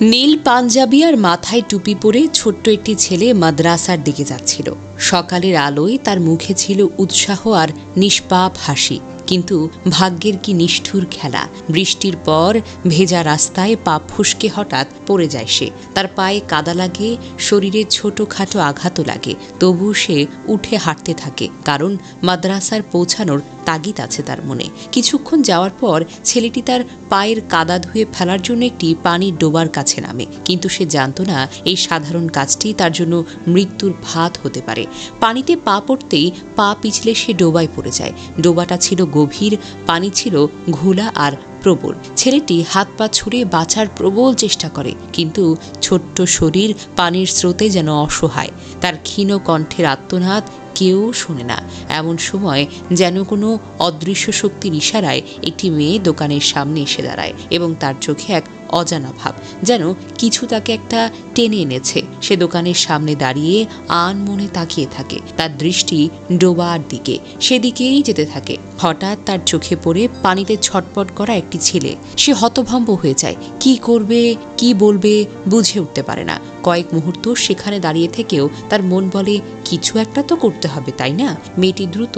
নীল পাঞ্জাবি আর মাথায় টুপি পরে ছোট্ট একটি ছেলে মাদ্রাসার দিকে যাচ্ছিল। সকালের আলোয় তার মুখে ছিল উৎসাহ আর নিষ্পাপ হাসি। কিন্তু ভাগ্যের কি নিষ্ঠুর খেলা! বৃষ্টির পর ভেজা রাস্তায় পা ফুসকে হঠাৎ পড়ে যায় সে। তার পায়ে কাদা লাগে, শরীরে ছোটখাটো আঘাতও লাগে। তবু সে উঠে হাঁটতে থাকে, কারণ মাদ্রাসার পৌঁছানোর তাগিদ আছে তার মনে। কিছুক্ষণ যাওয়ার পর ছেলেটি তার পায়ের কাদা ধুয়ে ফেলার জন্য একটি পানির ডোবার কাছে নামে। কিন্তু সে জানত না এই সাধারণ কাজটি তার জন্য মৃত্যুর ফাঁদ হতে পারে। পানিতে পা পড়তেই পা পিছলে সে ডোবায় পড়ে যায়। ডোবাটা ছিল গভীর, পানি ছিল ঘোলা আর প্রবল। ছেলেটি হাত পা ছুঁড়ে বাঁচার প্রবল চেষ্টা করে, কিন্তু ছোট্ট শরীর পানির স্রোতে যেন অসহায়। তার ক্ষীণ কণ্ঠের আর্তনাদ কেউ শোনে না। এমন সময় যেন কোনো অদৃশ্য শক্তির ইশারায় একটি মেয়ে দোকানের সামনে এসে দাঁড়ায় এবং তার চোখে এক অজানা ভাব, যেন কিছু তাকে একটা টেনে এনেছে। সে দোকানের সামনে দাঁড়িয়ে আনমনে তাকিয়ে থাকে। তার দৃষ্টি ডোবার দিকে, সেদিকেই যেতে থাকে। হঠাৎ তার চোখে পড়ে পানিতে ছটপট করা একটি ছেলে। সে হতভম্ব হয়ে যায়। কি করবে, কি বলবে বুঝে উঠতে পারে না। কয়েক মুহূর্ত সেখানে দাঁড়িয়ে থেকেও তার মন বলে, কিছু একটা তো করতে হবে, তাই না? মেয়েটি দ্রুত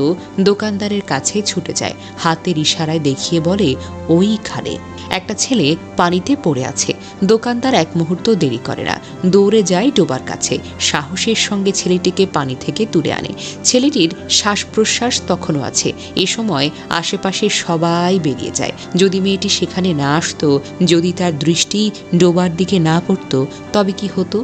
দোকানদারের কাছে ছুটে যায়, হাতের ইশারায় দেখিয়ে বলে, ওইখানে একটা ছেলে পানিতে পড়ে আছে। দোকানদার এক মুহূর্ত দেরি করে না, দৌড়ে যায় ডোবার কাছে। সাহসের সঙ্গে ছেলেটিকে পানি থেকে তুলে আনে। ছেলেটির শ্বাস প্রশ্বাস তখনও আছে। এ সময় আশেপাশে সবাই বেরিয়ে যায়। যদি মেয়েটি সেখানে না আসতো, যদি তার দৃষ্টি ডোবার দিকে না পড়তো, তবে কি হতো?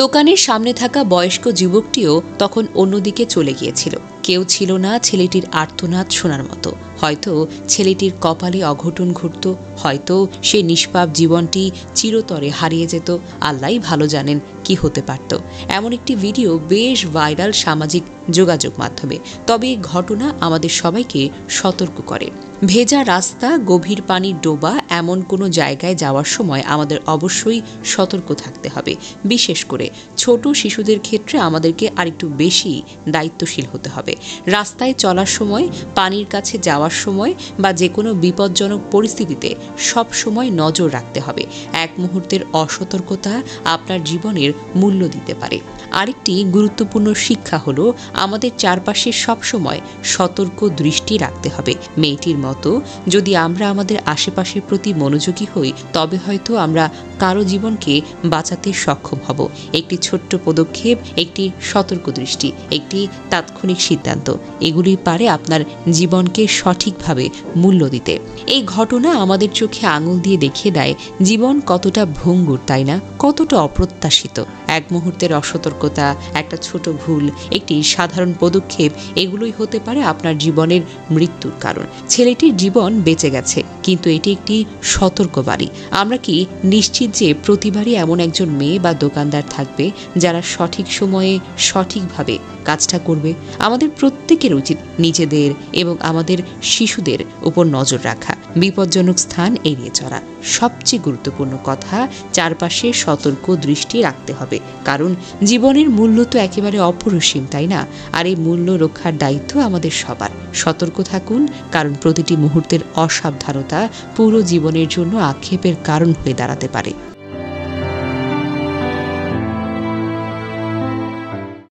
দোকানের সামনে থাকা বয়স্ক যুবকটিও তখন অন্যদিকে চলে গিয়েছিল। কেউ ছিল না ছেলেটির আর্তনাদ শোনার মতো। হয়তো ছেলেটির কপালে অঘটন ঘটত, হয়তো সে নিষ্পাপ জীবনটি চিরতরে হারিয়ে যেত। আল্লাহই ভালো জানেন কি হতে পারত। এমন একটি ভিডিও বেশ ভাইরাল সামাজিক যোগাযোগ মাধ্যমে। তবে এই ঘটনা আমাদের সবাইকে সতর্ক করে। ভেজা রাস্তা, গভীর পানির ডোবা, এমন কোনো জায়গায় যাওয়ার সময় আমাদের অবশ্যই সতর্ক থাকতে হবে। বিশেষ করে ছোট শিশুদের ক্ষেত্রে আমাদেরকে আরেকটু বেশি দায়িত্বশীল হতে হবে। রাস্তায় চলার সময়, পানির কাছে যাওয়ার সময় বা যে কোনো বিপজ্জনক পরিস্থিতিতে সব সময় নজর রাখতে হবে। এক মুহূর্তের অসতর্কতা আপনার জীবনের মূল্য দিতে পারে। আরেকটি গুরুত্বপূর্ণ শিক্ষা হলো, আমাদের চারপাশে সবসময় সতর্ক দৃষ্টি রাখতে হবে। মেয়েটির মতো যদি আমরা আমাদের আশেপাশের প্রতি মনোযোগী হই, তবে হয়তো আমরা কারো জীবনকে বাঁচাতে সক্ষম হব। একটি ছোট্ট পদক্ষেপ, একটি সতর্ক দৃষ্টি, একটি তাৎক্ষণিক সিদ্ধান্ত, এগুলি পারে আপনার জীবনকে সঠিকভাবে মূল্য দিতে। এই ঘটনা আমাদের চোখে আঙুল দিয়ে দেখিয়ে দেয় জীবন কতটা ভঙ্গুর, তাই না? কতটা অপ্রত্যাশিত। এক মুহূর্তের অসতর্কতা, একটা ছোট ভুল, একটি সাধারণ পদক্ষেপ, এগুলোই হতে পারে আপনার জীবনের মৃত্যুর কারণ। ছেলেটির জীবন বেঁচে গেছে, কিন্তু এটি একটি সতর্কবাণী। আমরা কি নিশ্চিত যে প্রতিবারই এমন একজন মেয়ে বা দোকানদার থাকবে যারা সঠিক সময়ে সঠিকভাবে কাজটা করবে? আমাদের প্রত্যেকের উচিত নিজেদের এবং আমাদের শিশুদের উপর নজর রাখা, বিপজ্জনক স্থান এড়িয়ে চলা। সবচেয়ে গুরুত্বপূর্ণ কথা, চারপাশে সতর্ক দৃষ্টি রাখতে হবে, কারণ জীবনের মূল্য তো একেবারে অপরিসীম, তাই না? আর এই মূল্য রক্ষার দায়িত্ব আমাদের সবার। সতর্ক থাকুন, কারণ প্রতিটি মুহূর্তের অসাবধানতা পুরো জীবনের জন্য আক্ষেপের কারণ হয়ে দাঁড়াতে পারে।